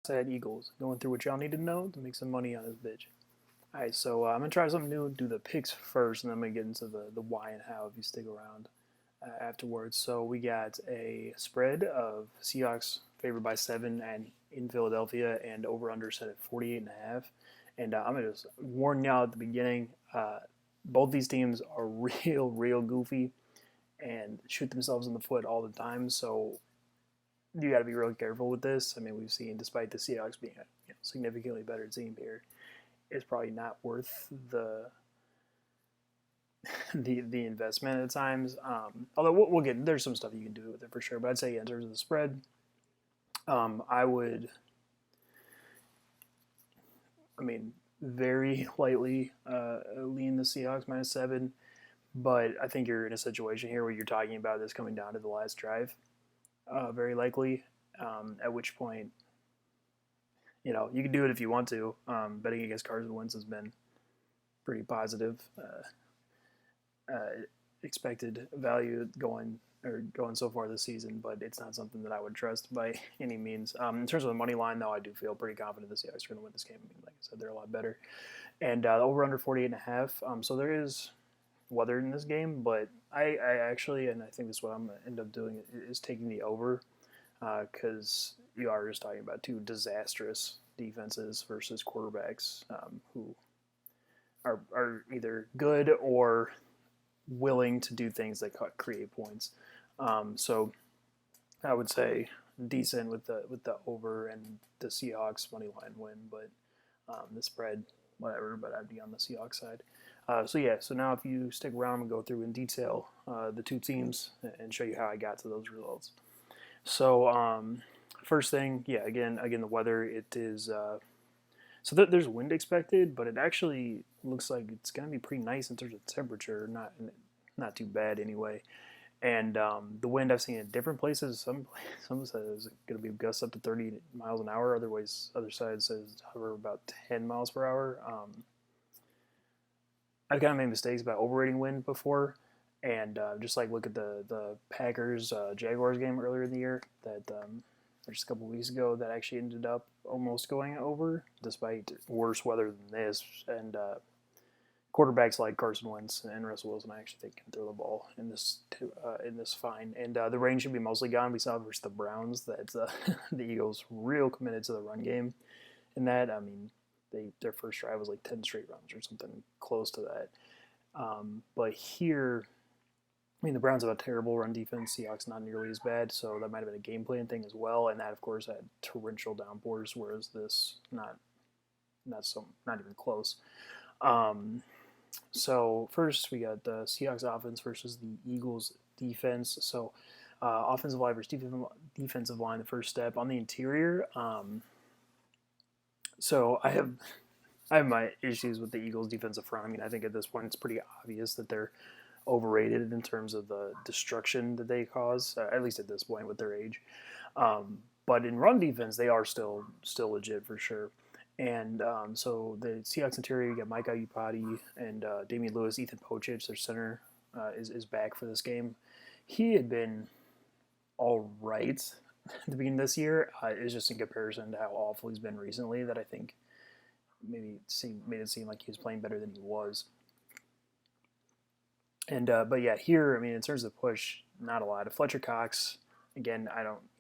Seahawks Eagles. Going through what y'all need to know to make some money on this bitch. Alright, so I'm going to try something new and do the picks first, and then I'm going to get into the why and how if you stick around afterwards. So we got a spread of Seahawks favored by 7 and in Philadelphia, and over-under set at 48.5. And I'm going to just warn y'all at the beginning, both these teams are real goofy and shoot themselves in the foot all the time. So you got to be really careful with this. I mean, we've seen, despite the Seahawks being a significantly better team here, it's probably not worth the investment at times. Although we'll get there's some stuff you can do with it for sure. But I'd say in terms of the spread, I would, I mean, very lightly lean the Seahawks -7. But I think you're in a situation here where you're talking about this coming down to the last drive, very likely. At which point, you can do it if you want to. Betting against Carson Wentz has been pretty positive. Expected value going so far this season, but it's not something that I would trust by any means. In terms of the money line, though, I do feel pretty confident the Seahawks are going to win this game. I mean, like I said, they're a lot better, and over under 48.5. So there is weather in this game, but I actually, and I think this is what I'm going to end up doing, is taking the over, because you are just talking about two disastrous defenses versus quarterbacks who are either good or willing to do things that create points. So I would say decent with the over and the Seahawks money line win, but the spread whatever. But I'd be on the Seahawks side. So now if you stick around and go through in detail the two teams and show you how I got to those results. So first thing, yeah, again the weather, it is. There's wind expected, but it actually looks like it's going to be pretty nice in terms of temperature, not too bad anyway. And the wind I've seen in different places, some says it's going to be gusts up to 30 miles an hour. Other side says hover about 10 miles per hour. I've kind of made mistakes about overrating wind before, and just like look at the Packers Jaguars game earlier in the year that just a couple of weeks ago that actually ended up almost going over despite worse weather than this. And quarterbacks like Carson Wentz and Russell Wilson, I actually think can throw the ball in this fine. And the rain should be mostly gone. We saw versus the Browns that the Eagles real committed to the run game. In that, I mean, their first drive was like 10 straight runs or something close to that. But here, I mean, the Browns have a terrible run defense. Seahawks not nearly as bad, so that might have been a game plan thing as well. And that, of course, had torrential downpours, whereas this not even close. So first, we got the Seahawks offense versus the Eagles defense. So offensive line versus defensive line, the first step on the interior. So I have my issues with the Eagles defensive front. I mean, I think at this point it's pretty obvious that they're overrated in terms of the destruction that they cause, at least at this point with their age. But in run defense, they are still legit for sure. And so the Seahawks interior, you got Mike Iupati and Damian Lewis, Ethan Pocic, their center, is back for this game. He had been all right at the beginning of this year. It's just in comparison to how awful he's been recently that I think made it seem like he was playing better than he was. And but yeah, here, I mean, in terms of the push, not a lot. Fletcher Cox, again,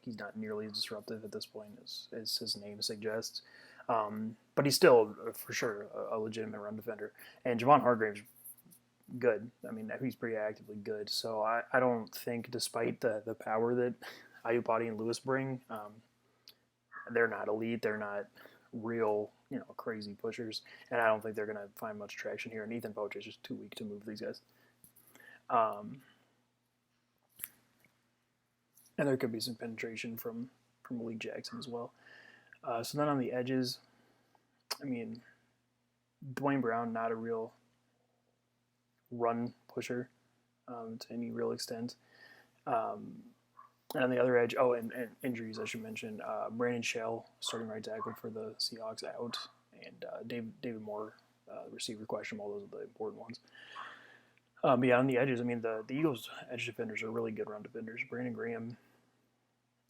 he's not nearly as disruptive at this point as his name suggests. But he's still, for sure, a legitimate run defender. And Javon Hargrave's good. I mean, he's pretty actively good. So I don't think, despite the power that Ayupati and Lewis bring, they're not elite. They're not real, crazy pushers. And I don't think they're going to find much traction here. And Ethan Poach is just too weak to move these guys. And there could be some penetration from Malik Jackson as well. So then on the edges, I mean, Dwayne Brown, not a real run pusher to any real extent. And on the other edge, and injuries I should mention. Brandon Shell, starting right tackle for the Seahawks, out, and David Moore, receiver questionable. Those are the important ones. But yeah, on the edges, I mean, the Eagles' edge defenders are really good run defenders. Brandon Graham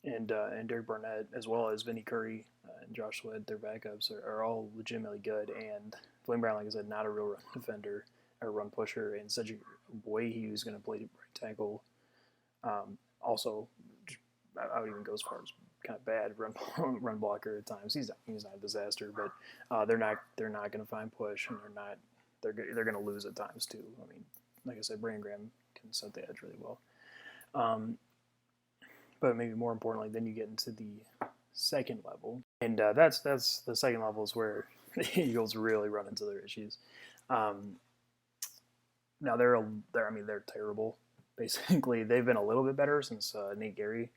and Derek Barnett, as well as Vinny Curry and Josh Sweat, their backups, are all legitimately good. And Dwayne Brown, like I said, not a real run defender or run pusher, and Cedric Boy, he was going to play right tackle. Also, I would even go as far as kind of bad run blocker at times. He's not a disaster, but they're not going to find push, and they're going to lose at times too. I mean, like I said, Brandon Graham can set the edge really well. But maybe more importantly, then you get into the second level, and that's the second level is where the Eagles really run into their issues. Um, Now they're terrible. Basically, they've been a little bit better since Nate Gary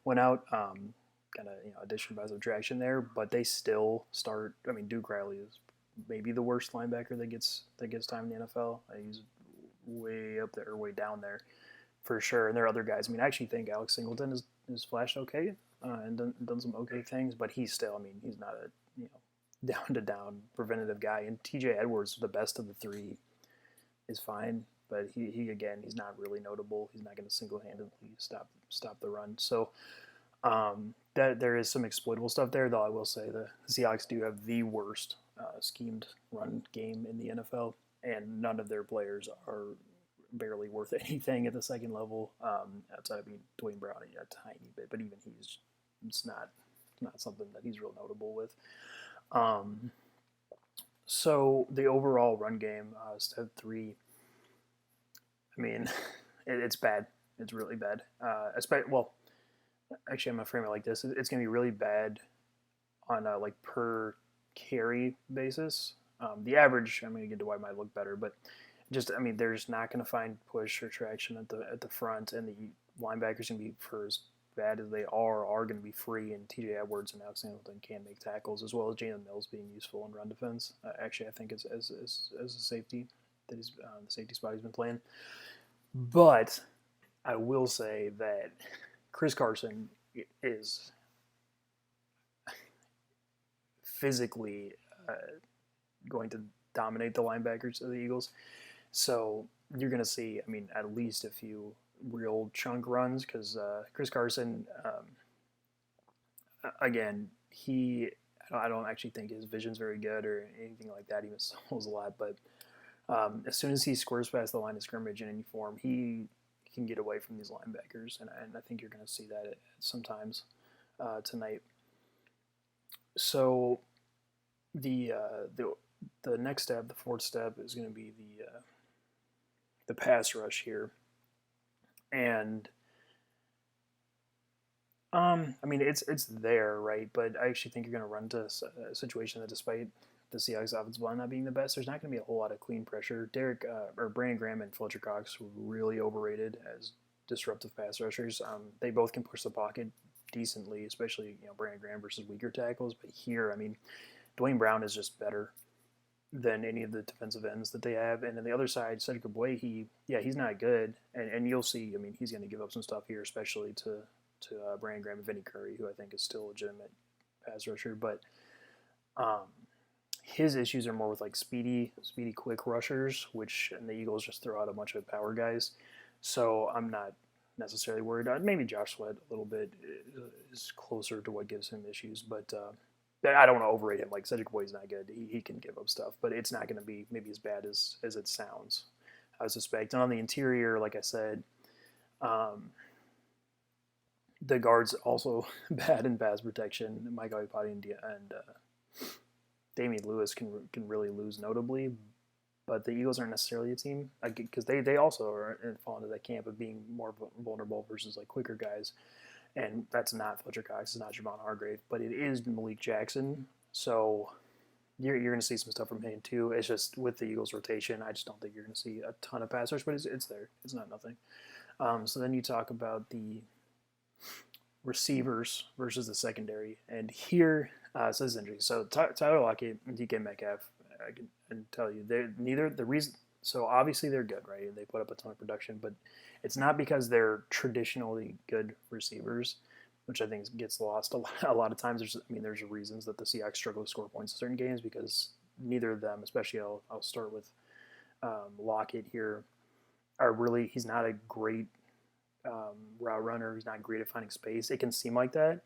went out. Kind of addition by subtraction there, but they still start. I mean, Duke Riley is maybe the worst linebacker that gets time in the NFL. He's way up there, way down there for sure. And there are other guys. I mean, I actually think Alex Singleton is flashed okay and done some okay things, but he's still. I mean, he's not a down to down preventative guy. And T.J. Edwards, the best of the three, is fine, but he again, he's not really notable. He's not going to single handedly stop the run. So that there is some exploitable stuff there, though I will say the Seahawks do have the worst schemed run game in the NFL, and none of their players are barely worth anything at the second level. Outside of Dwayne Brown a tiny bit, but even it's not something that he's real notable with. So the overall run game, Step 3, I mean, it's bad. It's really bad. Actually, I'm going to frame it like this. It's going to be really bad on a like per carry basis. The average, I'm going to get to why it might look better, but they're just not going to find push or traction at the front, and the linebackers going to be for as bad as they are going to be free, and T.J. Edwards and Alex Singleton can make tackles, as well as Jalen Mills being useful in run defense. Actually, I think as a safety, that he's the safety spot he's been playing. But I will say that Chris Carson is physically going to dominate the linebackers of the Eagles. So you're going to see, I mean, at least a few real chunk runs because Chris Carson, again, I don't actually think his vision's very good or anything like that. He stumbles a lot, but as soon as he squares past the line of scrimmage in any form, he can get away from these linebackers, and I think you're going to see that sometimes tonight. So the next step, the fourth step, is going to be the pass rush here. And I mean, it's there, right? But I actually think you're going to run into a situation that, despite the Seahawks offensive line not being the best, there's not going to be a whole lot of clean pressure. Brandon Graham and Fletcher Cox were really overrated as disruptive pass rushers. They both can push the pocket decently, especially Brandon Graham versus weaker tackles. But here, I mean, Dwayne Brown is just better than any of the defensive ends that they have. And on the other side, Cedric Boy, he's not good. And you'll see, I mean, he's going to give up some stuff here, especially to Brandon Graham and Vinny Curry, who I think is still a legitimate pass rusher. But his issues are more with like speedy, quick rushers, and the Eagles just throw out a bunch of power guys. So I'm not necessarily worried. Maybe Josh Sweat a little bit is closer to what gives him issues, but I don't want to overrate him. Like, Cedric Boyd's not good. He can give up stuff, but it's not going to be maybe as bad as it sounds, I suspect. And on the interior, like I said, the guards also bad in pass protection. Mike Iupati and Damian Lewis can really lose notably, but the Eagles aren't necessarily a team because they also fall into that camp of being more vulnerable versus like quicker guys. And that's not Fletcher Cox, it's not Javon Hargrave, but it is Malik Jackson. So you're going to see some stuff from him too. It's just with the Eagles rotation, I just don't think you're going to see a ton of pass rush, but it's there. It's not nothing. So then you talk about the receivers versus the secondary, and here so this is interesting. So Tyler Lockett and DK Metcalf, I can tell you, they're neither the reason. So obviously they're good, right? They put up a ton of production, but it's not because they're traditionally good receivers, which I think gets lost a lot of times. There's reasons that the Seahawks struggle to score points in certain games because neither of them, especially I'll start with Lockett here, are really. He's not a great route runner. He's not great at finding space. It can seem like that,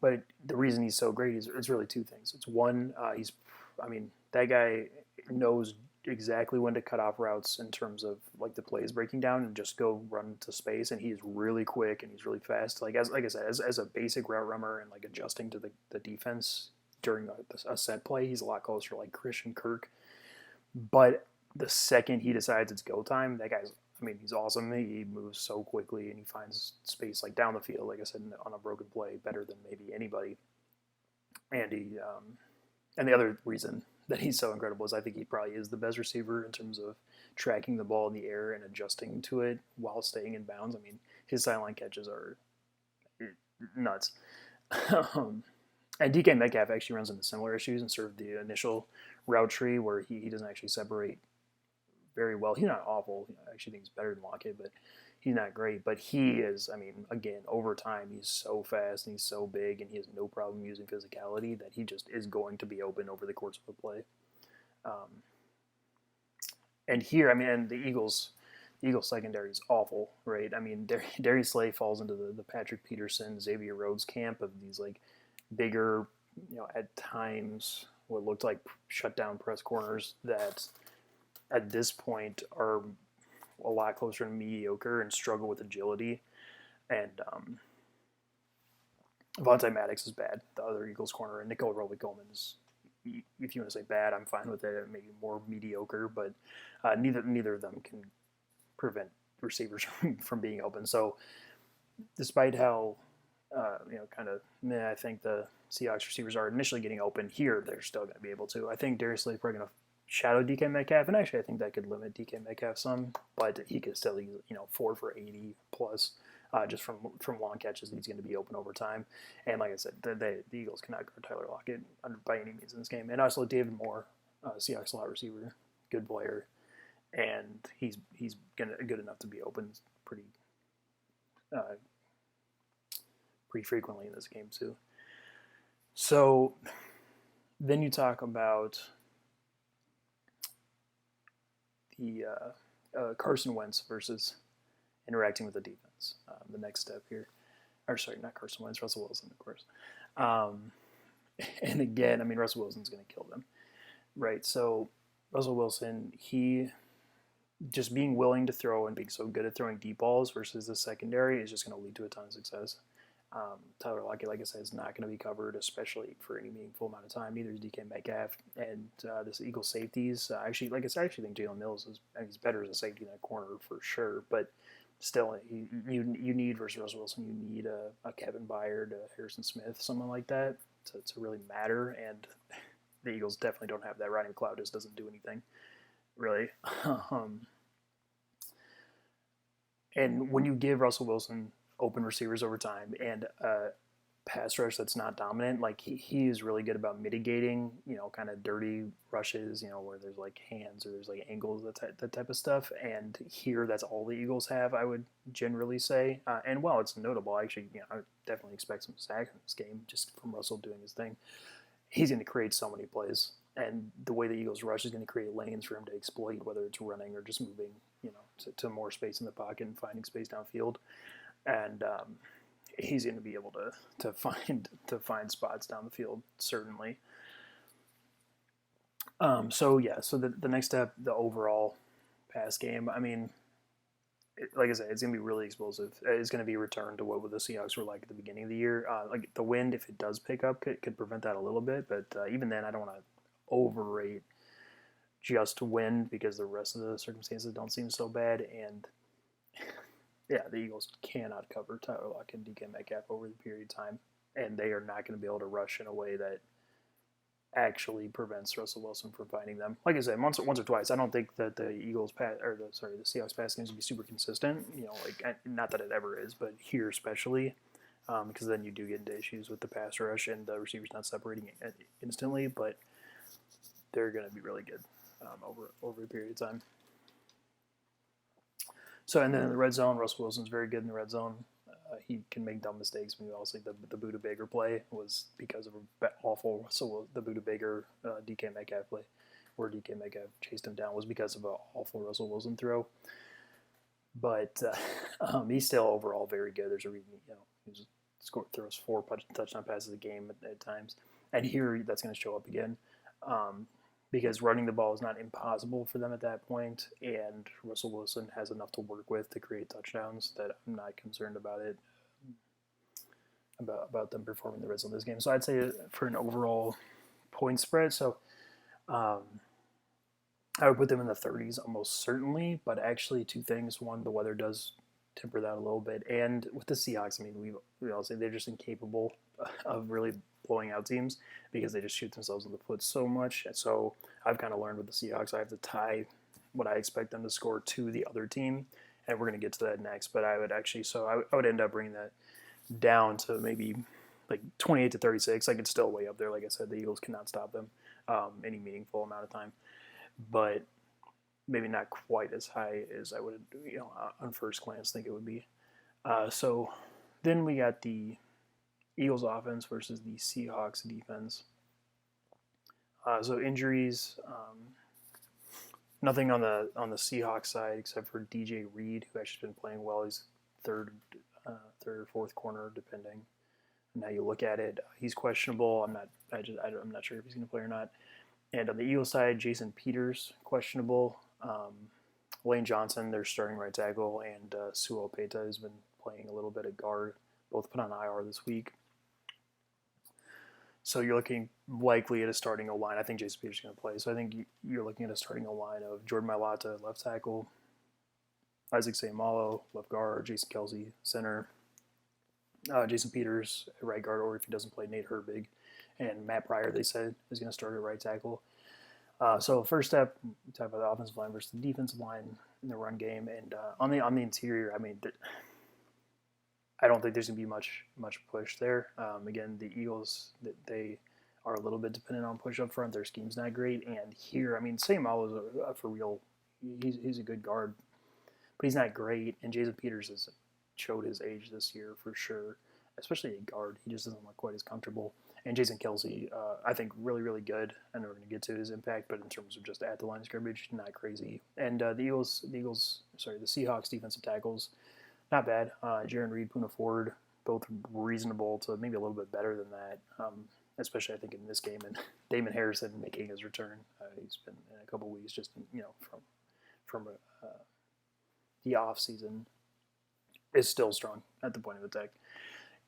but the reason he's so great is it's really two things. It's one, that guy knows exactly when to cut off routes in terms of like the plays breaking down and just go run to space, and he's really quick and he's really fast. Like I said, as a basic route runner and like adjusting to the defense during a set play, he's a lot closer to like Christian Kirk. But the second he decides it's go time, that guy's, he's awesome. He moves so quickly and he finds space like down the field, like I said, on a broken play better than maybe anybody. And and the other reason that he's so incredible is I think he probably is the best receiver in terms of tracking the ball in the air and adjusting to it while staying in bounds. His sideline catches are nuts. And DK Metcalf actually runs into similar issues in sort of the initial route tree where he doesn't actually separate very well. He's not awful. I actually think he's better than Lockett, but he's not great. But he is, again, over time, he's so fast and he's so big and he has no problem using physicality that he just is going to be open over the course of a play. And here, and the Eagles secondary is awful, right? Darius Slay falls into the Patrick Peterson, Xavier Rhodes camp of these like bigger, at times what looked like shutdown press corners that at this point are a lot closer to mediocre and struggle with agility. And Vontae Maddox is bad, the other Eagles corner, and Nicole Roby-Coleman is, if you want to say bad, I'm fine with it. Maybe more mediocre, but neither of them can prevent receivers from being open. So despite how kind of I think the Seahawks receivers are initially getting open here, they're still going to be able to. I think Darius Slay is probably going to shadow DK Metcalf, and actually I think that could limit DK Metcalf some, but he could still use 4 for 80 plus just from long catches. He's going to be open over time, and like I said, the Eagles cannot guard Tyler Lockett by any means in this game. And also David Moore, Seahawks slot receiver, good player, and he's good enough to be open pretty frequently in this game too. So then you talk about the Carson Wentz versus interacting with the defense. The next step here, or sorry, not Carson Wentz, Russell Wilson, of course. And again, Russell Wilson's going to kill them, right? So Russell Wilson, he just being willing to throw and being so good at throwing deep balls versus the secondary is just going to lead to a ton of success. Tyler Lockett, like I said, is not going to be covered, especially for any meaningful amount of time. Neither is DK Metcalf. And this Eagles safeties, I actually think Jalen Mills he's better as a safety in that corner for sure. But still, you need versus Russell Wilson, you need a Kevin Byard, a Harrison Smith, someone like that to really matter. And the Eagles definitely don't have that. Ryan McLeod just doesn't do anything, really. And when you give Russell Wilson open receivers over time and a pass rush that's not dominant, like he is really good about mitigating, kind of dirty rushes, where there's like hands or there's like angles, that type of stuff. And here, that's all the Eagles have, I would generally say. And while it's notable, actually, I would definitely expect some sacks in this game just from Russell doing his thing. He's going to create so many plays, and the way the Eagles rush is going to create lanes for him to exploit, whether it's running or just moving, to more space in the pocket and finding space downfield. And he's going to be able to find spots down the field, certainly. So the next step, the overall pass game. Like I said, it's going to be really explosive. It's going to be a return to what the Seahawks were like at the beginning of the year. Like the wind, if it does pick up, could prevent that a little bit. But even then, I don't want to overrate just wind because the rest of the circumstances don't seem so bad. And yeah, the Eagles cannot cover Tyler Lockett and DK Metcalf over the period of time, and they are not going to be able to rush in a way that actually prevents Russell Wilson from finding them. Like I said, once or twice, I don't think that the Seahawks pass games will be super consistent. Not that it ever is, but here especially, because then you do get into issues with the pass rush and the receivers not separating it instantly. But they're going to be really good over a period of time. So, and then in the red zone, Russell Wilson's very good in the red zone. He can make dumb mistakes. Obviously, the Buda Baker play was because of an awful the Buda Baker DK Metcalf play, where DK Metcalf chased him down, was because of an awful Russell Wilson throw. but he's still overall very good. There's a reason, he throws 4 touchdown passes a game at times, and here that's going to show up again. Because running the ball is not impossible for them at that point, and Russell Wilson has enough to work with to create touchdowns that I'm not concerned about it, about them performing the red zone this game. So I'd say for an overall point spread, so um, I would put them in the 30s almost certainly, but actually two things. One, the weather does temper that a little bit, and with the Seahawks, I mean, we all say they're just incapable of really blowing out teams because they just shoot themselves in the foot so much. And so I've kind of learned with the Seahawks, I have to tie what I expect them to score to the other team, and we're going to get to that next. But I would actually, I would end up bringing that down to maybe like 28 to 36. Like it's still way up there. Like I said, the Eagles cannot stop them any meaningful amount of time, but maybe not quite as high as I would, on first glance think it would be. So then we got the Eagles offense versus the Seahawks defense. So injuries, nothing on the Seahawks side except for DJ Reed, who actually been playing well. He's third or fourth corner, depending on how you look at it. He's questionable. I'm not sure if he's going to play or not. And on the Eagles side, Jason Peters questionable. Lane Johnson, their starting right tackle, and Suo Peta has been playing a little bit at guard. Both put on IR this week. So you're looking likely at a starting O-line. I think Jason Peters is going to play. So I think you're looking at a starting O-line of Jordan Mailata, left tackle, Isaac Seumalo, left guard, Jason Kelsey, center, Jason Peters, right guard, or if he doesn't play, Nate Herbig, and Matt Pryor, they said, is going to start at right tackle. So first step, we talk about the offensive line versus the defensive line in the run game, and on the interior, I mean, I don't think there's going to be much push there. Again, the Eagles, they are a little bit dependent on push up front. Their scheme's not great, and here, I mean, Seumalo is for real. He's a good guard, but he's not great. And Jason Peters has showed his age this year for sure, especially at guard. He just doesn't look quite as comfortable. And Jason Kelsey, I think really, really good. I know we're going to get to his impact, but in terms of just at the line of scrimmage, not crazy. And the Seahawks defensive tackles, not bad. Jaron Reed, Poona Ford, both reasonable to maybe a little bit better than that, especially I think in this game. And Damon Harrison making his return. He's been in a couple weeks just, from the off season is still strong at the point of attack.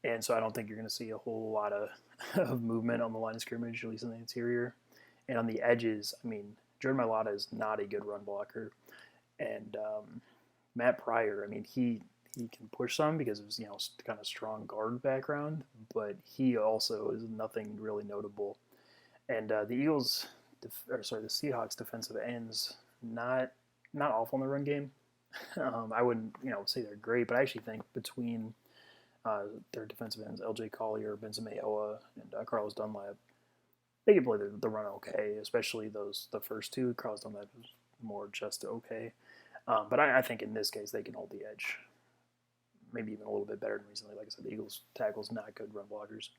And so I don't think you're going to see a whole lot of movement on the line of scrimmage, at least in the interior. And on the edges, I mean, Jordan Mailata is not a good run blocker. And Matt Pryor, I mean, he can push some because of his, kind of strong guard background, but he also is nothing really notable. And the Seahawks defensive ends, not awful in the run game. I wouldn't, say they're great, but I actually think between their defensive ends, LJ Collier, Benson Mayowa, and Carlos Dunlap, they can play the run okay, especially the first two. Carlos Dunlap is more just okay. But I think in this case, they can hold the edge. Maybe even a little bit better than recently. Like I said, the Eagles tackles not good run blockers.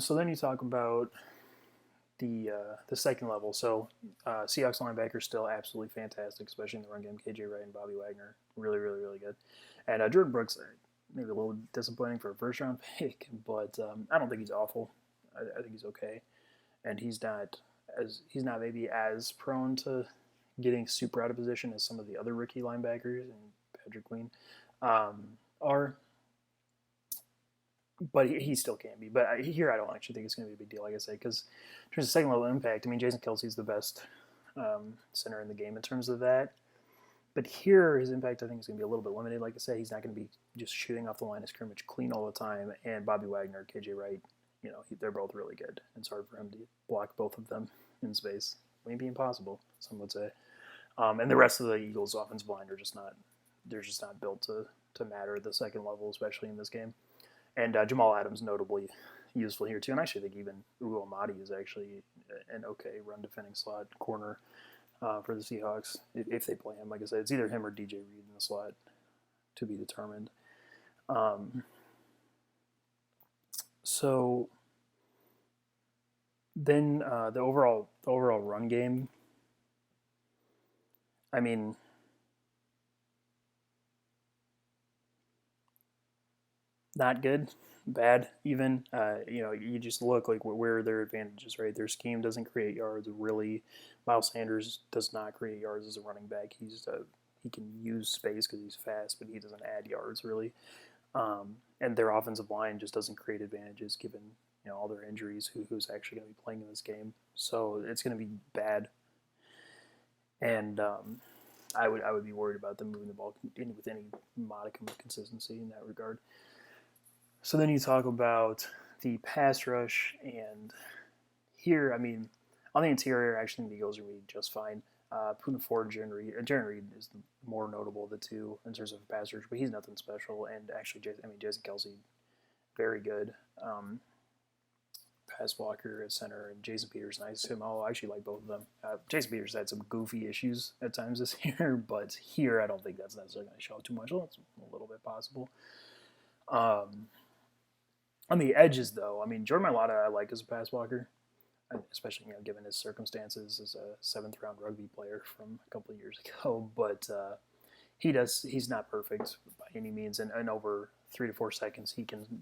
So then you talk about the second level. So Seahawks linebackers still absolutely fantastic, especially in the run game. KJ Wright and Bobby Wagner, really, really, really good. And Jordan Brooks, maybe a little disappointing for a first-round pick, but I don't think he's awful. I think he's okay, and he's not maybe as prone to getting super out of position as some of the other rookie linebackers and Patrick Queen are. But he still can be. But here I don't actually think it's going to be a big deal, like I say, because in terms of second level impact, I mean, Jason Kelsey's the best center in the game in terms of that. But here, his impact, I think, is going to be a little bit limited. Like I say, he's not going to be just shooting off the line of scrimmage clean all the time. And Bobby Wagner, KJ Wright, they're both really good. It's hard for him to block both of them in space. Maybe impossible, some would say. And the rest of the Eagles' offensive line are just not built to matter at the second level, especially in this game. And Jamal Adams notably useful here too. And I actually think even Ugo Amadi is actually an okay run defending slot corner for the Seahawks if they play him. Like I said, it's either him or DJ Reed in the slot to be determined. So then the overall run game, I mean, not good, bad even. You just look like where are their advantages, right? Their scheme doesn't create yards really. Miles Sanders does not create yards as a running back. He can use space because he's fast, but he doesn't add yards really. And their offensive line just doesn't create advantages given all their injuries. Who's actually going to be playing in this game? So it's going to be bad. And I would be worried about them moving the ball with any modicum of consistency in that regard. So then you talk about the pass rush, and here, I mean, on the interior, actually, the Eagles are going to be just fine. Putting forward Jarran Reed is the more notable of the two in terms of pass rush, but he's nothing special. And actually, Jason Kelsey, very good. Pass blocker at center, and Jason Peters, nice. I actually like both of them. Jason Peters had some goofy issues at times this year, but here I don't think that's necessarily going to show too much. Well, it's a little bit possible. On the edges, though, I mean, Jordan Mailata I like as a pass blocker, especially given his circumstances as a seventh-round rugby player from a couple of years ago. But he's not perfect by any means, and over 3 to 4 seconds,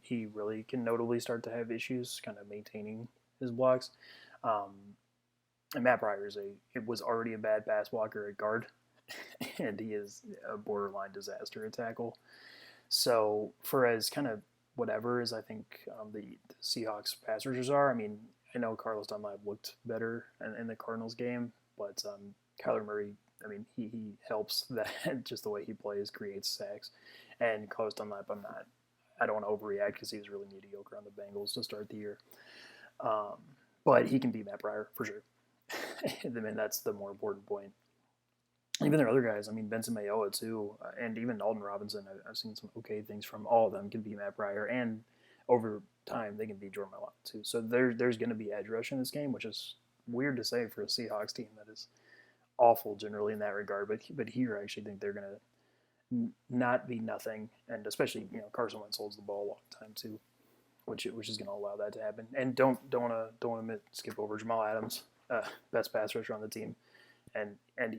he really can notably start to have issues kind of maintaining his blocks. And Matt Pryor was already a bad pass blocker at guard, and he is a borderline disaster at tackle. So for as kind of whatever as I think the Seahawks pass rushers are, I mean, I know Carlos Dunlap looked better in the Cardinals game, but Kyler Murray, I mean, he helps that just the way he plays creates sacks. And Carlos Dunlap, I don't want to overreact because he was really mediocre on the Bengals to start the year. But he can beat Matt Pryor for sure. I mean, that's the more important point. Even their other guys, I mean, Benson Mayoa too, and even Alden Robinson, I've seen some okay things from all of them. Can beat Matt Pryor, and over time they can beat Jordan Mailata too. So there's going to be edge rush in this game, which is weird to say for a Seahawks team that is awful generally in that regard. But here I actually think they're going to not be nothing, and especially Carson Wentz holds the ball a long time too, which is going to allow that to happen. And don't want to skip over Jamal Adams, best pass rusher on the team. And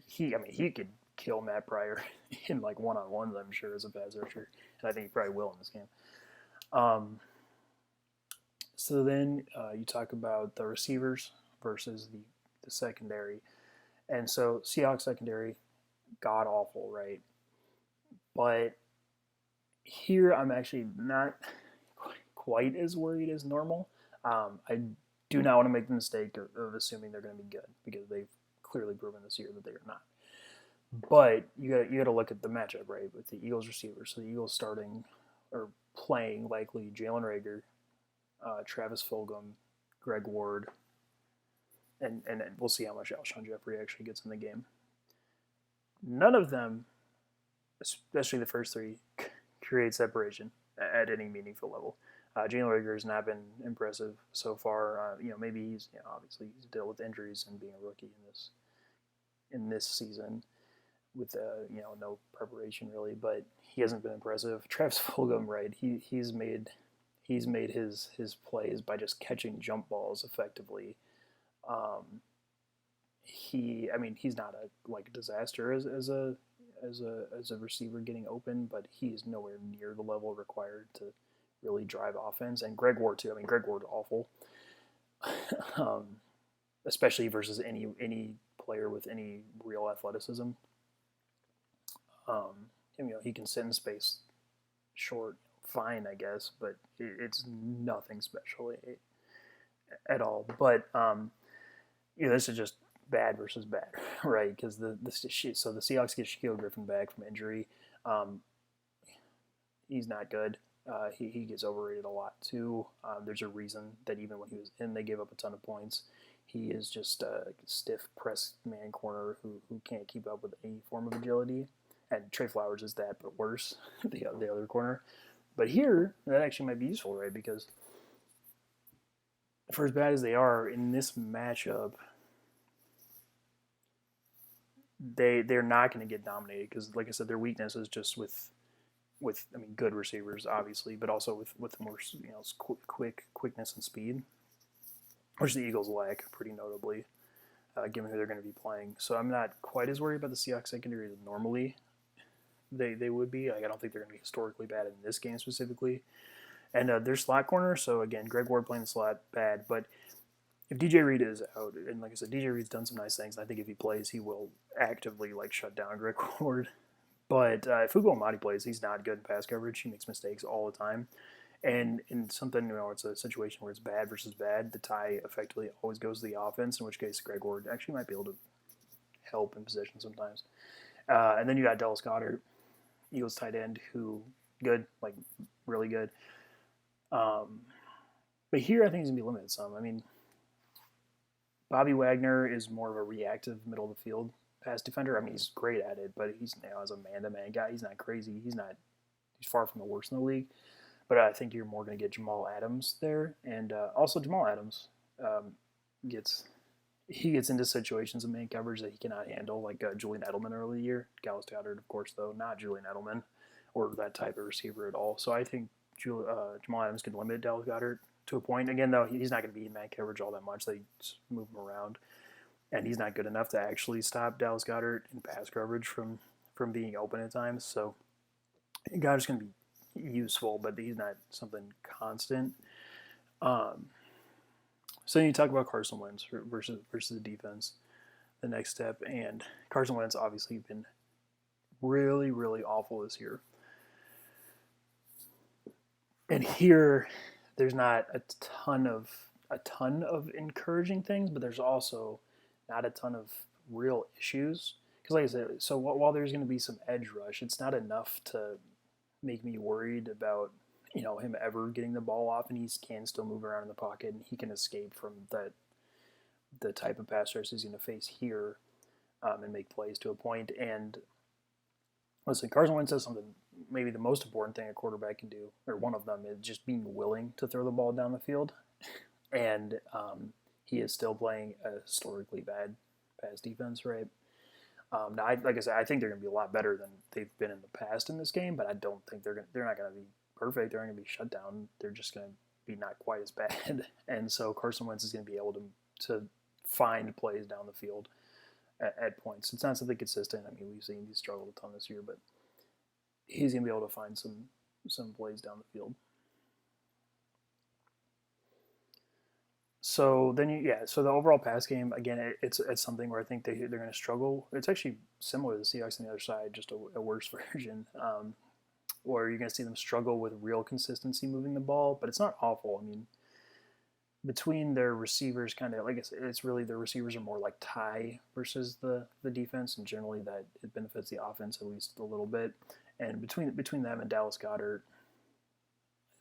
he could kill Matt Pryor in like one-on-ones, I'm sure, as a pass rusher, and I think he probably will in this game. So then you talk about the receivers versus the secondary, and so Seahawks secondary, god awful, right? But here I'm actually not quite as worried as normal. I do not want to make the mistake of assuming they're going to be good because they've clearly proven this year that they are not. But you got to look at the matchup, right, with the Eagles receivers. So the Eagles starting or playing likely Jalen Reagor, Travis Fulgham, Greg Ward, and we'll see how much Alshon Jeffrey actually gets in the game. None of them, especially the first three, create separation at any meaningful level. Jalen Reagor has not been impressive so far. Maybe he's obviously he's dealt with injuries and being a rookie in this season with no preparation really, but he hasn't been impressive. Travis Fulgham, right? He's made his plays by just catching jump balls effectively. He's not a disaster as a receiver getting open, but he's nowhere near the level required to really drive offense. And Greg Ward too. I mean, Greg Ward's awful, especially versus any player with any real athleticism. He can sit in space short, fine, I guess, but it's nothing special at all. But this is just bad versus bad, right? Because the Seahawks get Shaquille Griffin back from injury. He's not good. He gets overrated a lot too. There's a reason that even when he was in, they gave up a ton of points. He is just a stiff press man corner who can't keep up with any form of agility. And Trey Flowers is that, but worse, the other corner. But here, that actually might be useful, right? Because for as bad as they are in this matchup, they're not going to get dominated because, like I said, their weakness is just with good receivers, obviously, but also with more quickness and speed, which the Eagles lack pretty notably. given who they're going to be playing. So I'm not quite as worried about the Seahawks secondary as normally they would be. Like, I don't think they're going to be historically bad in this game specifically. And their slot corner, so again, Greg Ward playing the slot, bad. But if DJ Reed is out, and like I said, DJ Reed's done some nice things, and I think if he plays, he will actively like shut down Greg Ward. But if Fugo Amadi plays, he's not good in pass coverage. He makes mistakes all the time. And in something, it's a situation where it's bad versus bad, the tie effectively always goes to the offense, in which case Greg Ward actually might be able to help in possession sometimes. And then you got Dallas Goedert, Eagles tight end, who good, like really good. But here I think he's going to be limited some. I mean, Bobby Wagner is more of a reactive middle of the field pass defender. I mean, he's great at it, but he's as a man-to-man guy, he's not crazy. He's far from the worst in the league. But I think you're more going to get Jamal Adams there, and also Jamal Adams gets into situations of man coverage that he cannot handle, like Julian Edelman early in the year. Dallas Goedert, of course, though, not Julian Edelman or that type of receiver at all. So I think Jamal Adams can limit Dallas Goedert to a point. Again, though, he's not going to be in man coverage all that much. They just move him around, and he's not good enough to actually stop Dallas Goedert in pass coverage from being open at times. So Goedert's going to be useful, but he's not something constant. So you talk about Carson Wentz versus the defense, the next step, and Carson Wentz obviously been really, really awful this year. And here, there's not a ton of encouraging things, but there's also not a ton of real issues. Because like I said, so while there's going to be some edge rush, it's not enough to make me worried about him ever getting the ball off, and he can still move around in the pocket, and he can escape from the type of pass rush he's going to face here, and make plays to a point. And listen, Carson Wentz says something. Maybe the most important thing a quarterback can do, or one of them, is just being willing to throw the ball down the field. And he is still playing a historically bad pass defense, right? Now, like I said, I think they're going to be a lot better than they've been in the past in this game, but I don't think they're not going to be perfect. They're not going to be shut down. They're just going to be not quite as bad. And so Carson Wentz is going to be able to find plays down the field at points. It's not something consistent. I mean, we've seen he's struggled a ton this year, but he's going to be able to find some plays down the field. So then, so the overall pass game, again, it's something where I think they're going to struggle. It's actually similar to the Seahawks on the other side, just a worse version, where you're going to see them struggle with real consistency moving the ball, but it's not awful. I mean, between their receivers, kind of, like I said, it's really their receivers are more like tie versus the defense, and generally that it benefits the offense at least a little bit. And between them and Dallas Goedert,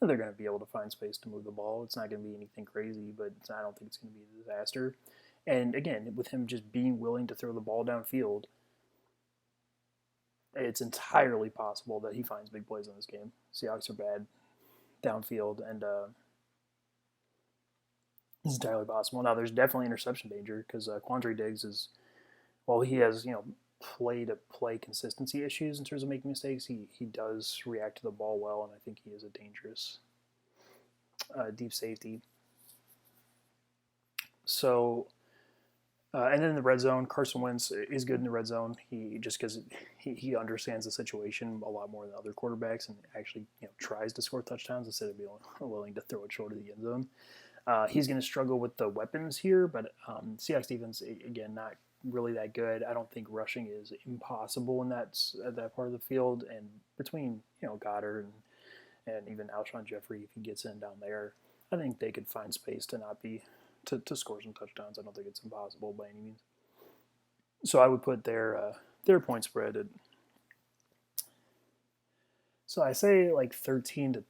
they're going to be able to find space to move the ball. It's not going to be anything crazy, but I don't think it's going to be a disaster. And again, with him just being willing to throw the ball downfield, it's entirely possible that he finds big plays in this game. Seahawks are bad downfield, and it's entirely possible. Now, there's definitely interception danger because Quandre Diggs is, while he has play-to-play consistency issues in terms of making mistakes, he does react to the ball well, and I think he is a dangerous deep safety. So, and then in the red zone, Carson Wentz is good in the red zone. He just because he understands the situation a lot more than other quarterbacks, and actually tries to score touchdowns instead of being willing to throw it short of the end zone. He's going to struggle with the weapons here, but Seahawks defense, again, not really that good. I don't think rushing is impossible in that part of the field. And between Goddard and even Alshon Jeffrey, if he gets in down there, I think they could find space to score some touchdowns. I don't think it's impossible by any means. So I would put their point spread at. So I say like 13-20,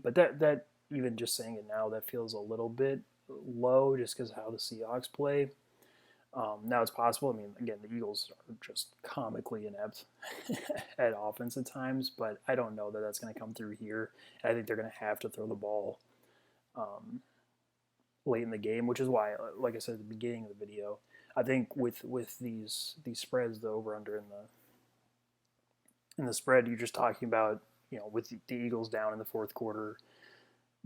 but that even just saying it now, that feels a little bit low just because of how the Seahawks play. Now it's possible. I mean, again, the Eagles are just comically inept at offense at times, but I don't know that that's going to come through here. And I think they're going to have to throw the ball late in the game, which is why, like I said at the beginning of the video, I think with these spreads, the over/under in the spread, you're just talking about with the Eagles down in the fourth quarter,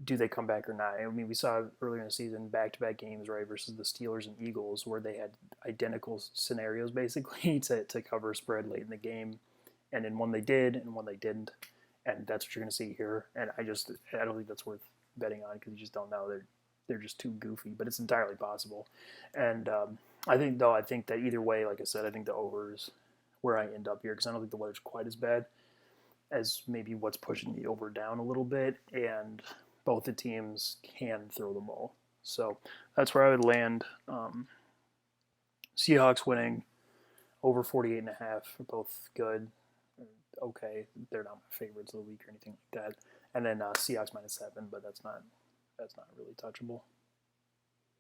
do they come back or not? I mean, we saw earlier in the season back-to-back games, right, versus the Steelers and Eagles, where they had identical scenarios basically to cover spread late in the game, and in one they did, and one they didn't, and that's what you're going to see here. And I don't think that's worth betting on because you just don't know. They're just too goofy, but it's entirely possible. And I think that either way, like I said, I think the over is where I end up here because I don't think the weather's quite as bad as maybe what's pushing the over down a little bit, and both the teams can throw the ball. So that's where I would land. Seahawks winning over 48.5 are both good. Okay, they're not my favorites of the week or anything like that. And then Seahawks -7, but that's not really touchable.